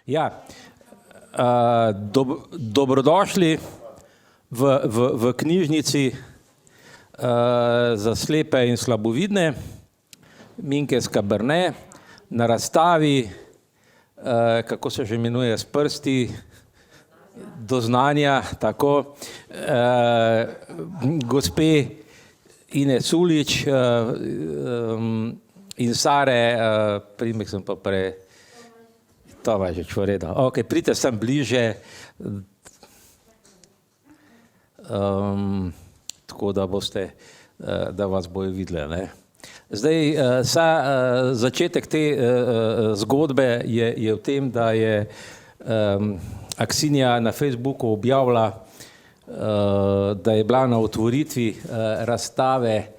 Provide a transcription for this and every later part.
Ja, dobrodošli v knjižnici za slepe in slabovidne, Minke Skaberne, na razstavi, kako se že imenuje, s prsti do znanja, tako, gospe Ines Ulič in Sare, primek sem pa to je že čvoreda. Ok, pridite sem bliže, tako da boste, da vas bojo videli, ne. Zdaj, začetek te zgodbe je v tem, da je Aksinja na Facebooku objavila, da je bila na otvoritvi razstave,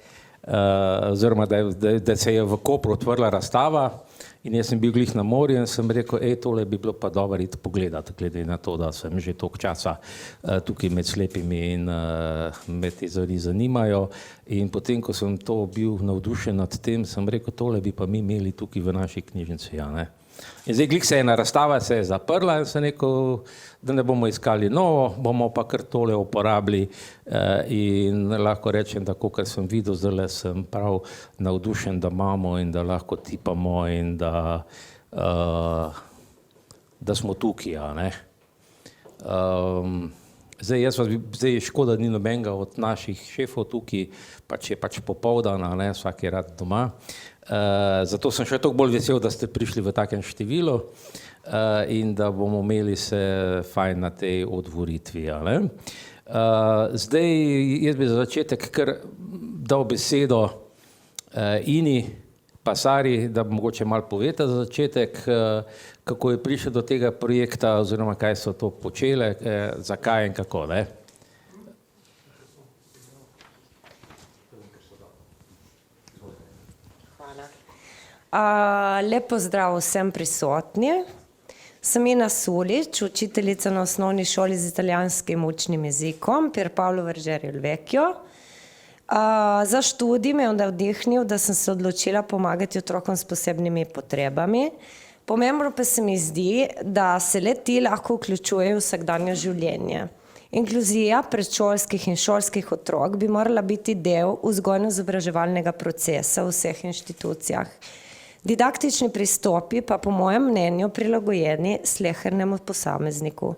oziroma da se je v Kopru otvorila razstava. In jaz sem bil glih na morju in sem rekel, tole bi bilo pa dobro iti pogledati, glede na to, da sem že toliko časa tukaj med slepimi in me te stvari zanimajo. In potem, ko sem to bil navdušen nad tem, sem rekel, tole bi pa mi imeli tukaj v naši knjižnici, ja, ne. In zdaj glih se ena razstava se je zaprla in sem rekel, da ne bomo iskali novo, bomo pa kar tole uporabili in lahko rečem, da kakor sem videl, zdajle sem prav navdušen, da imamo in da lahko tipamo in da smo tukaj, ja, ne. Zdaj je škoda, ni nobenega od naših šefov tukaj, pač je pač popoldan, ne, vsak je rad doma. Zato sem še toliko bolj vesel, da ste prišli v takem številu in da bomo imeli se fajn na tej otvoritvi, ja, ne. Zdaj, jaz bi za začetek kar dal besedo Ini pa Sari, da mogoče malo poveta za začetek, kako je prišel do tega projekta oziroma kaj so to počele, zakaj in kako, ne. Lep pozdrav vsem prisotni. Sem Ina Sulič, učiteljica na osnovni šoli z italijanskim učnim jezikom Pier Paolo Vergere il Vecchio. Za študij me je navdihnil, da sem se odločila pomagati otrokom s posebnimi potrebami. Pomembno pa se mi zdi, da se le-ti lahko vključujejo v vsakdanje življenje. Inkluzija predšolskih in šolskih otrok bi morala biti del vzgojno-izobraževalnega procesa v vseh inštitucijah. Didaktični pristopi pa po mojem mnenju prilagojeni slehernemu posamezniku.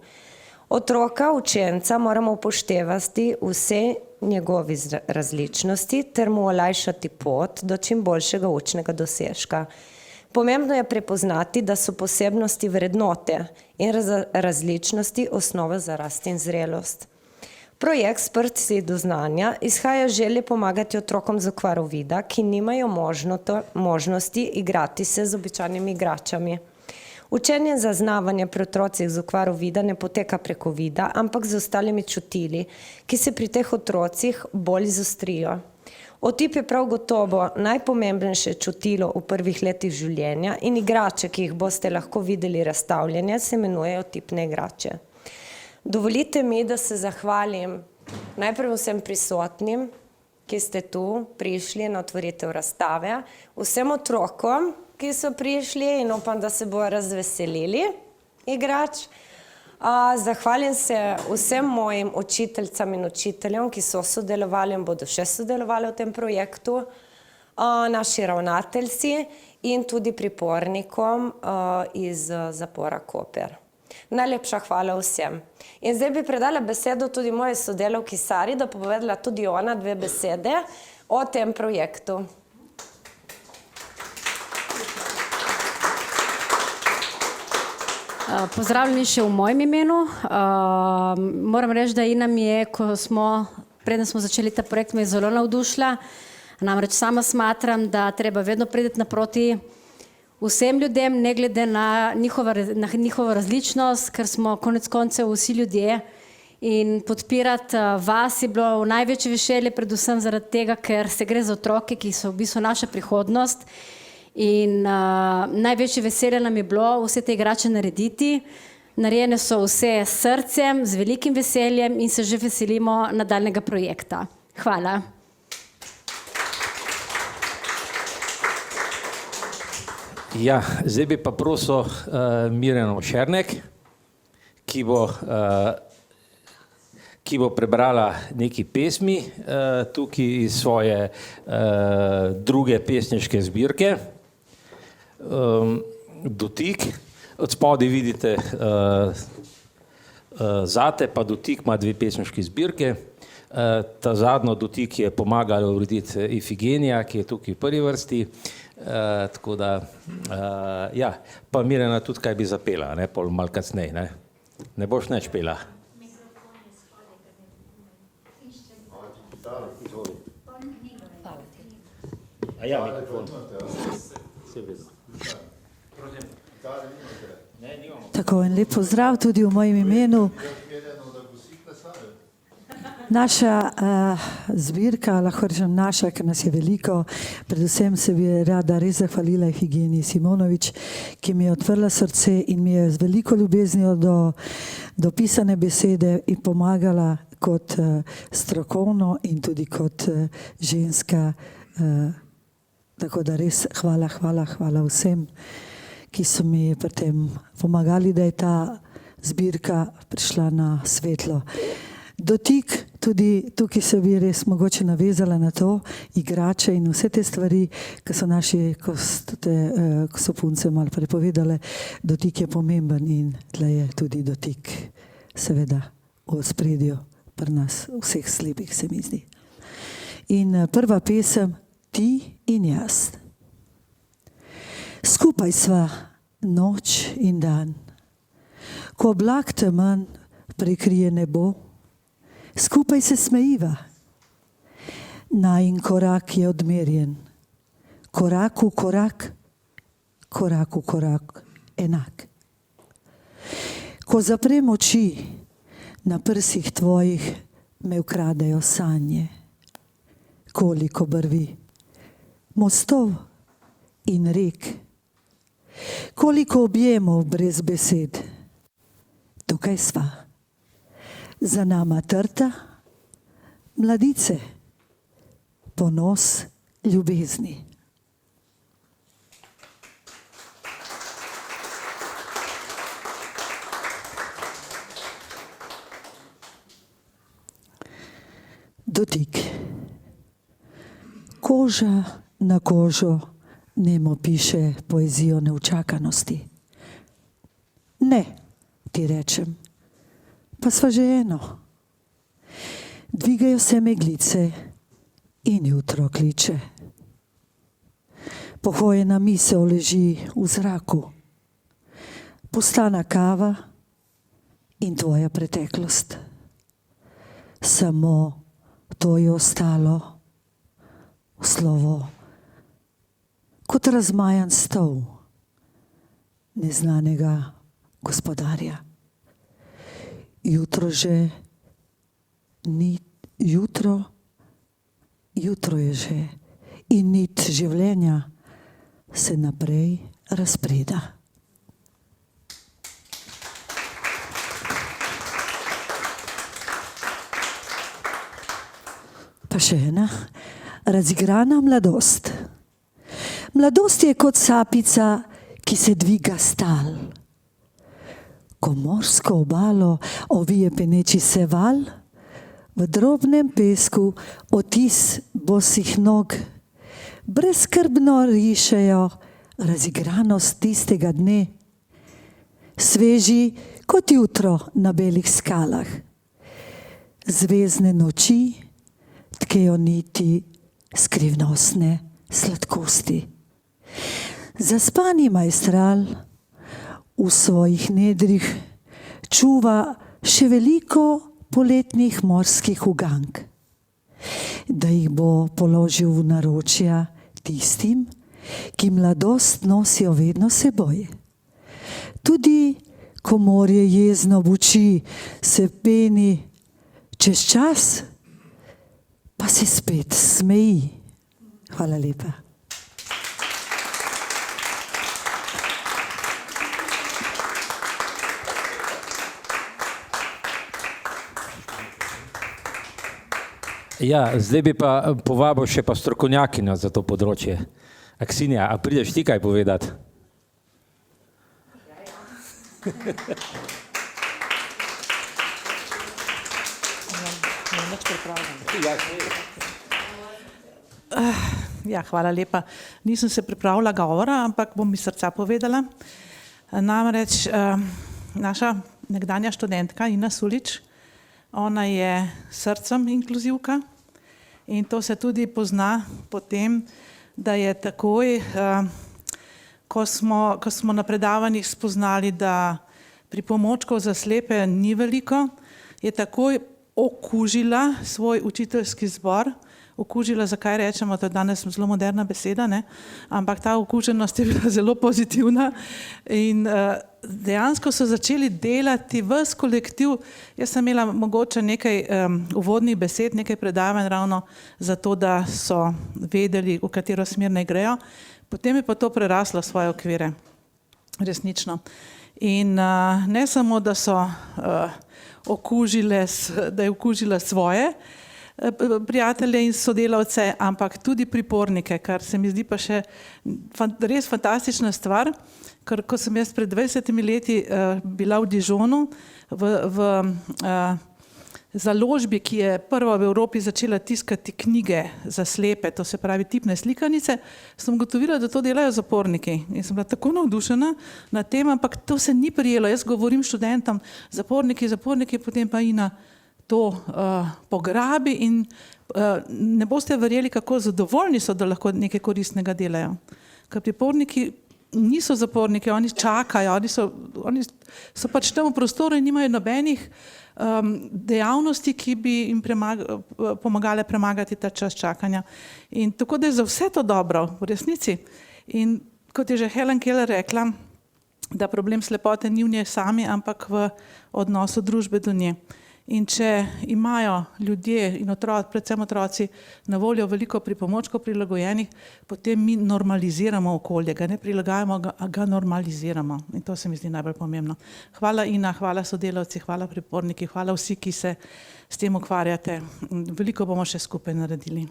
Otroka, učenca moramo upoštevati vse njegovi različnosti ter mu olajšati pot do čim boljšega učnega dosežka. Pomembno je prepoznati, da so posebnosti vrednote in različnosti osnova za rast in zrelost. Projekt S prsti do znanja izhaja želje pomagati otrokom z okvaro vida, ki nimajo možnosti igrati se z običajnimi igračami. Učenje in zaznavanje pri otrocih z okvaro vida ne poteka preko vida, ampak z ostalimi čutili, ki se pri teh otrocih bolj izostrijo. Otip je prav gotovo najpomembnejše čutilo v prvih letih življenja in igrače, ki jih boste lahko videli razstavljene, se imenujejo otipne igrače. Dovolite mi, da se zahvalim najprej vsem prisotnim, ki ste tu prišli na otvoritev razstave, vsem otrokom, ki so prišli in upam, da se bojo razveselili igrač. Zahvalim se vsem mojim učiteljicam in učiteljem, ki so sodelovali in bodo še sodelovali v tem projektu, naši ravnateljci in tudi pripornikom iz zapora Koper. Najlepša hvala vsem. In zdaj bi predala besedo tudi moji sodelavki Sari, da bo povedala tudi ona 2 besede o tem projektu. Pozdravljeni še v mojem imenu. Moram reči, da Ina mi je, preden smo začeli ta projekt, me je zelo navdušila. Namreč sama smatram, da treba vedno priti naproti vsem ljudem, ne glede na njihovo različnost, ker smo konec koncev vsi ljudje in podpirati vas je bilo v največje veselje, predvsem zaradi tega, ker se gre za otroke, ki so v bistvu naša prihodnost in največje veselje nam je bilo vse te igrače narediti. Narejene so vse s srcem, z velikim veseljem in se že veselimo nadaljnega projekta. Hvala. Ja, zdaj bi pa prosil Mirjano Šernek, ki bo prebrala neki pesmi tukaj iz svoje druge pesniške zbirke. Dotik, od spodaj vidite Zate, pa Dotik ima dve pesniški zbirke. Ta zadnjo Dotik je pomagala urediti Ifigenija, ki je tukaj v prvi vrsti. Tako da, ja, pa Mirjana tudi kaj bi zapela, ne, pol malo kasneje, ne. Ne boš nič pela. A ja, mikrofon. Tako, en lep pozdrav tudi v mojem imenu. Naša zbirka, lahko rečem naša, ker nas je veliko, predvsem se bi rada res zahvalila Ifigeniji Simonovič, ki mi je odprla srce in mi je z veliko ljubeznijo do pisane besede in pomagala kot strokovno in tudi kot ženska. Tako da res hvala vsem, ki so mi pri tem pomagali, da je ta zbirka prišla na svetlo. Dotik, tudi tukaj se bi res mogoče navezala na to, igrače in vse te stvari, ki so naši, ko so punce malo prepovedale, dotik je pomemben in tle je tudi dotik seveda v ospredju pri nas, vseh slepih se mi zdi. In prva pesem, Ti in jaz. Skupaj sva noč in dan, ko oblak temen prekrije nebo, skupaj se smejiva. Najin korak je odmerjen, korak v korak, korak v korak enak. Ko zaprem oči, na prsih tvojih me ukradejo sanje. Koliko brvi, mostov in rek, koliko objemov brez besed. Tukaj sva. Za nama trta, mladice, ponos ljubezni. Dotik. Koža na kožo nemo piše poezijo neučakanosti. Ne, ti rečem. Pa sva že eno. Dvigajo se meglice in jutro kliče. Pohojena misel leži v zraku. Postana kava in tvoja preteklost. Samo to je ostalo slovo, kot razmajan stol neznanega gospodarja. Jutro že ni, jutro je že in nit življenja se naprej razpreda. Pa še ena, razigrana mladost. Mladost je kot sapica, ki se dviga stal. Ko morsko obalo ovije peneči se val, v drobnem pesku otis bosih nog, brezskrbno rišejo razigranost tistega dne, sveži kot jutro na belih skalah. Zvezdne noči tkejo niti skrivnostne sladkosti. Zaspani majstral v svojih nedrih čuva še veliko poletnih morskih ugank, da jih bo položil v naročja tistim, ki mladost nosijo vedno seboj. Tudi ko morje jezno buči, se peni čez čas, pa se spet smeji. Hvala lepa. Ja, zdaj bi pa povabil še pa strokovnjakinjo za to področje. Aksinija, a prideš ti kaj povedati? Ja, hvala lepa. Nisem se pripravila govora, ampak bom iz srca povedala. Namreč naša nekdanja študentka Ina Sulič, ona je srcem inkluzivka in to se tudi pozna po tem, da je takoj, ko smo na predavanjih spoznali, da pripomočkov za slepe ni veliko, je takoj okužila svoj učiteljski zbor. Okužila, zakaj rečemo, to je danes zelo moderna beseda, ne? Ampak ta okuženost je bila zelo pozitivna in dejansko so začeli delati ves kolektiv. Jaz sem imela mogoče nekaj uvodnih besed, nekaj predavanj ravno zato, da so vedeli, v katero smer naj grejo. Potem je pa to preraslo svoje okvire, resnično. In ne samo, da so da je okužila svoje prijatelje in sodelavce, ampak tudi pripornike, kar se mi zdi pa še res fantastična stvar, ker ko sem jaz pred 20 leti bila v Dijonu v založbi, ki je prva v Evropi začela tiskati knjige za slepe, to se pravi tipne slikanice, sem ugotovila, da to delajo zaporniki. In sem bila tako navdušena nad tem, ampak to se ni prijelo. Jaz govorim študentom, zaporniki, potem pa Ina to pograbi in ne boste verjeli, kako zadovoljni so, da lahko nekaj koristnega delajo. Ker priporniki niso zaporniki, oni čakajo, oni so pač tam v prostoru in nimajo nobenih dejavnosti, ki bi jim pomagale premagati ta čas čakanja. In tako da je za vse to dobro, v resnici. In kot je že Helen Keller rekla, da problem slepote ni v njej sami, ampak v odnosu družbe do nje. In če imajo ljudje in predvsem otroci na voljo veliko pripomočkov prilagojenih, potem mi normaliziramo okolje, ga ne prilagajamo, ga normaliziramo. In to se mi zdi najbolj pomembno. Hvala Ina, hvala sodelavci, hvala priporniki, hvala vsi, ki se s tem ukvarjate. Veliko bomo še skupaj naredili.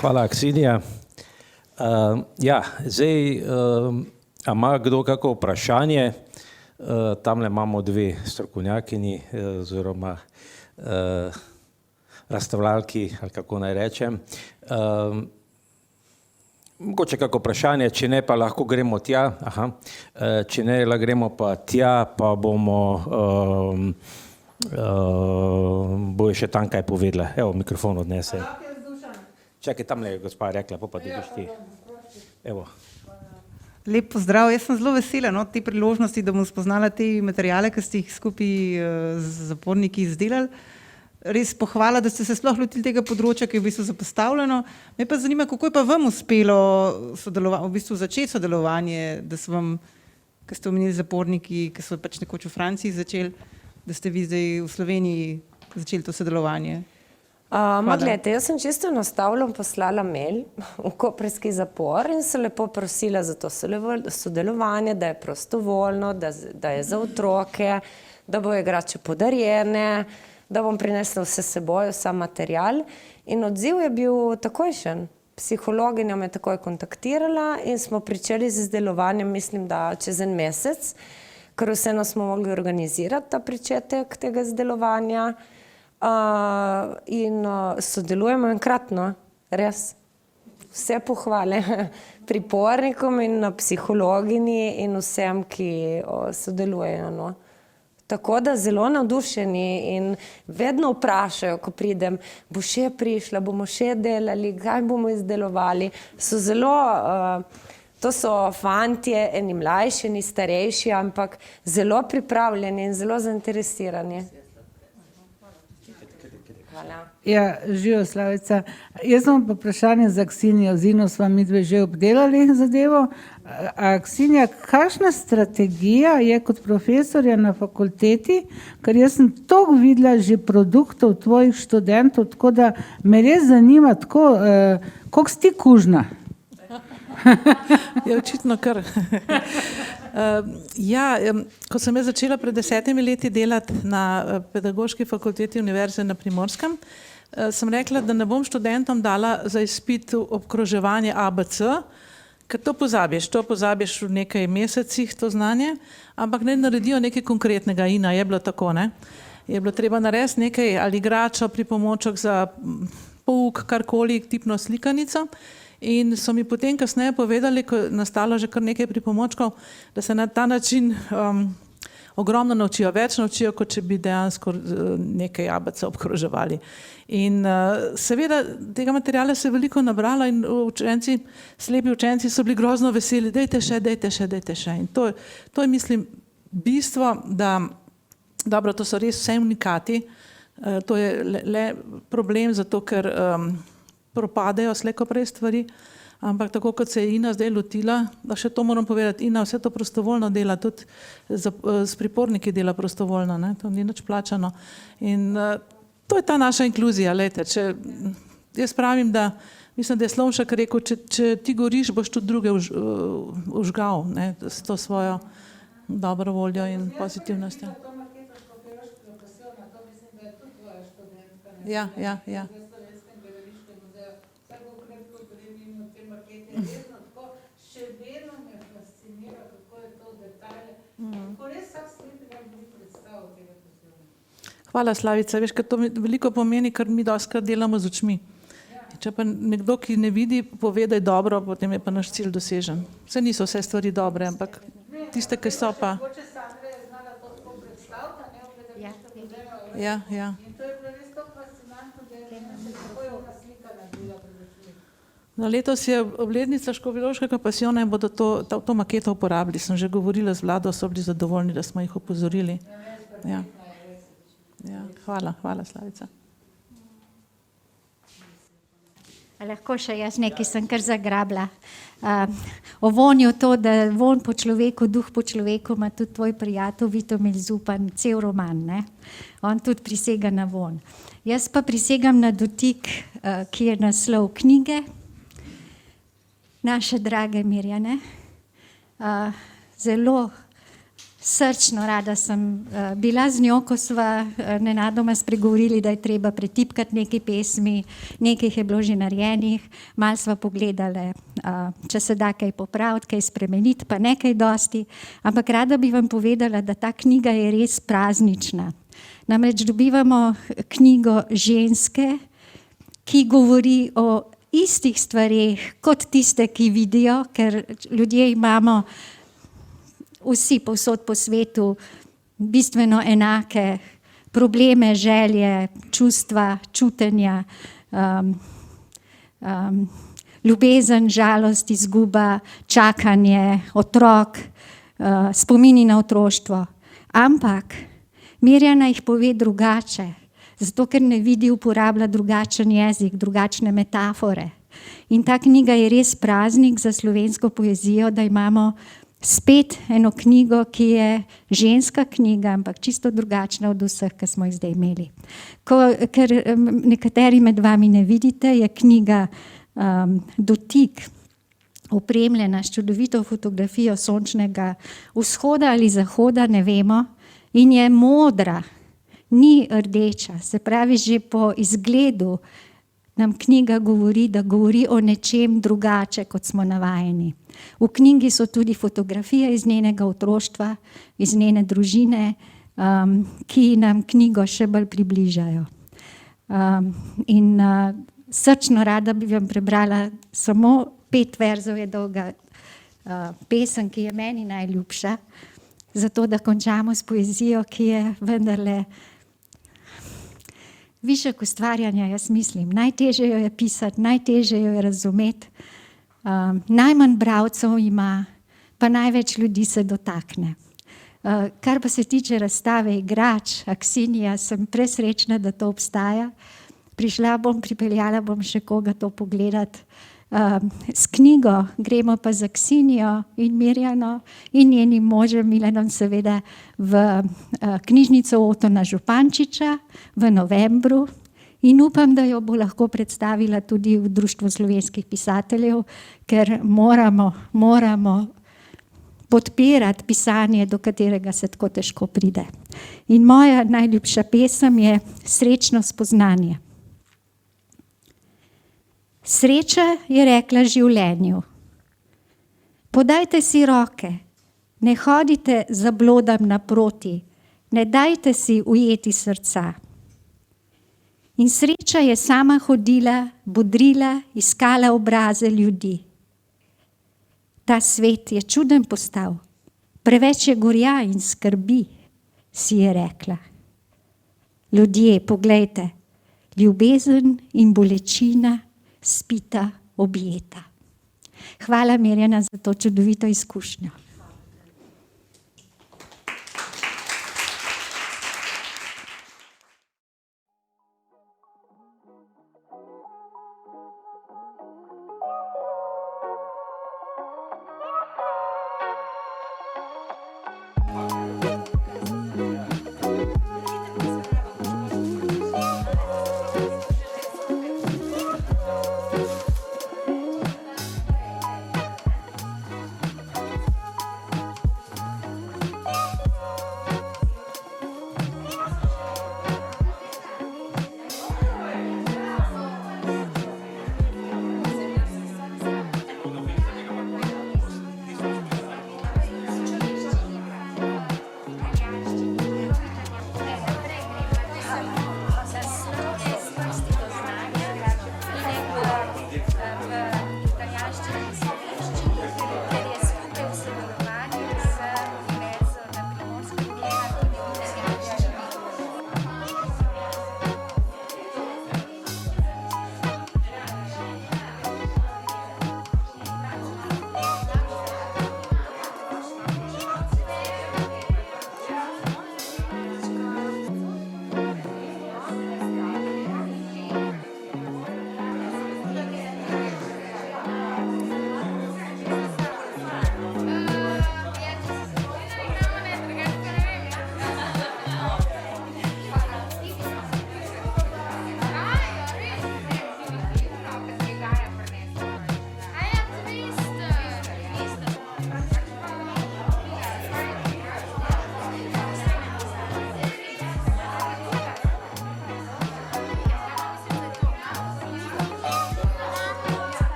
Hvala, Aksinija. Zdaj, a ima kdo kako vprašanje? Tamle imamo dve strokovnjakinji oziroma razstavljalki, ali kako naj rečem. Mogoče kako vprašanje, če ne, pa lahko gremo tja. Če ne, gremo pa tja, pa bojo še tam kaj povedala. Evo, mikrofon odnese. Čakaj, tamle je gospa rekla, pa dobiš ti. Evo. Lep pozdrav, jaz sem zelo vesela te priložnosti, da bom spoznala te materijale, ki ste jih skupaj z zaporniki izdelali. Res pohvala, da ste se sploh lotili tega področja, ki je v bistvu zapostavljeno. Me pa zanima, kako je pa vam uspelo začeti sodelovanje, da so vam, ki ste omenili zaporniki, ki so pač nekoč v Franciji začeli, da ste vi zdaj v Sloveniji začeli to sodelovanje. Gledajte, jaz sem čisto enostavno poslala mail v koprski zapor in se lepo prosila za to sodelovanje, da je prostovoljno, da je za otroke, da bo igrače podarjene, da bom prinesla vse seboj, vsa material. In odziv je bil takojšen. Psihologinja me takoj kontaktirala in smo pričeli z izdelovanjem, mislim, da čez en mesec, ker vseeno smo mogli organizirati ta pričetek tega izdelovanja. In sodelujemo enkratno, res. Vse pohvale pripornikom in psihologinji in vsem, ki sodelujejo. Tako da zelo navdušeni in vedno vprašajo, ko pridem, bo še prišla, bomo še delali, kaj bomo izdelovali. To so fantje, eni mlajši, eni starejši, ampak zelo pripravljeni in zelo zainteresirani. Ja, živijo Slavica. Jaz imam pa vprašanje za Aksinijo. Z Ino sva midve že obdelali zadevo. Aksinija, kakšna strategija je kot profesorja na fakulteti, ker jaz sem toliko videla že produktov tvojih študentov, tako da me res zanima, koliko si ti kužna? Je očitno kar. Ko sem jaz začela pred 10 leti delati na Pedagoški fakulteti Univerze na Primorskem, sem rekla, da ne bom študentom dala za izpit obkroževanje ABC, ker to pozabiš v nekaj mesecih, to znanje, ampak ne naredijo nekaj konkretnega. Ina, je bilo tako, ne? Je bilo treba narediti nekaj ali igračo, pripomoček za pouk, karkoli, tipno slikanico. In so mi potem kasneje povedali, ko je nastalo že kar nekaj pripomočkov, da se na ta način ogromno naučijo, več naučijo, kot če bi dejansko nekaj ABC obkroževali. In seveda tega materijala se je veliko nabralo in učenci, slepi učenci so bili grozno veseli, dajte še. In to je, mislim, bistvo, da, dobro, to so res vse unikati, to je le problem, zato ker propadejo slejko prej stvari, ampak tako kot se je Ina zdaj lotila, da še to moram povedati, Ina vse to prostovoljno dela, tudi s priporniki dela prostovoljno, ne? To ni nič plačano. In to je ta naša inkluzija, lejte, jaz pravim, da mislim, da je Slomšek rekel, če ti goriš, boš tudi druge užgal, ne? S to svojo dobro voljo in pozitivnostjo. Ja. Hvala, Slavica. Veš, ker to mi veliko pomeni, ker mi dostikrat delamo z očmi. Če pa nekdo, ki ne vidi, pove, da je dobro, potem je pa naš cilj dosežen. Vse niso vse stvari dobre, ampak tiste, ki so pa. Ja. No, letos je obletnica Škofjeloškega pasijona in bodo to maketo uporabili. Sem že govorila z Vlado, so bili zadovoljni, da smo jih opozorili. Ja. Hvala, Slavica. Lahko še jaz nekaj sem kar zagrabila. O vonju to, da von po človeku, duh po človeku, ima tudi tvoj prijatelj Vitomil Zupan, cel roman, ne? On tudi prisega na von. Jaz pa prisegam na dotik, ki je naslov knjige naše drage Mirjane. Zelo srčno rada sem bila z njo, ko sva nenadoma spregovorili, da je treba pretipkati nekaj pesmi, nekaj je bilo že narejenih, malo sva pogledali, če se da kaj popraviti, kaj spremeniti, pa nekaj dosti, ampak rada bi vam povedala, da ta knjiga je res praznična. Namreč dobivamo knjigo ženske, ki govori o istih stvareh kot tiste, ki vidijo, ker ljudje imamo vsi povsod po svetu bistveno enake probleme, želje, čustva, čutenja, ljubezen, žalost, izguba, čakanje, otrok, spomini na otroštvo. Ampak Mirjana jih pove drugače, zato ker ne vidi, uporablja drugačen jezik, drugačne metafore. In ta knjiga je res praznik za slovensko poezijo, da imamo spet eno knjigo, ki je ženska knjiga, ampak čisto drugačna od vseh, ki smo jih zdaj imeli. Ker nekateri med vami ne vidite, je knjiga Dotik opremljena s čudovito fotografijo sončnega vzhoda ali zahoda, ne vemo, in je modra, ni rdeča. Se pravi, že po izgledu nam knjiga govori, da govori o nečem drugače, kot smo navajeni. V knjigi so tudi fotografije iz njenega otroštva, iz njene družine, ki nam knjigo še bolj približajo. Srčno rada bi vam prebrala samo 5 verzov je dolga pesem, ki je meni najljubša, zato da končamo s poezijo, ki je vendarle višek ustvarjanja, jaz mislim. Najtežje jo je pisati, najtežje jo je razumeti. Najmanj bralcev ima, pa največ ljudi se dotakne. Kar pa se tiče razstave igrač, Aksinija, sem presrečna, da to obstaja. Pripeljala bom še koga to pogledati. S knjigo gremo pa z Aksinijo in Mirjano in njenim možem Milanom seveda v knjižnico Otona Župančiča v novembru in upam, da jo bo lahko predstavila tudi v Društvu slovenskih pisateljev, ker moramo podpirati pisanje, do katerega se tako težko pride. In moja najljubša pesem je Srečno spoznanje. Sreča je rekla življenju: podajte si roke, ne hodite za blodam naproti, ne dajte si ujeti srca. In sreča je sama hodila, bodrila, iskala obraze ljudi. Ta svet je čuden postal, preveč je gorja in skrbi, si je rekla. Ljudje, poglejte, ljubezen in bolečina spita objeta. Hvala, Mirjana, za to čudovito izkušnjo. Thank you.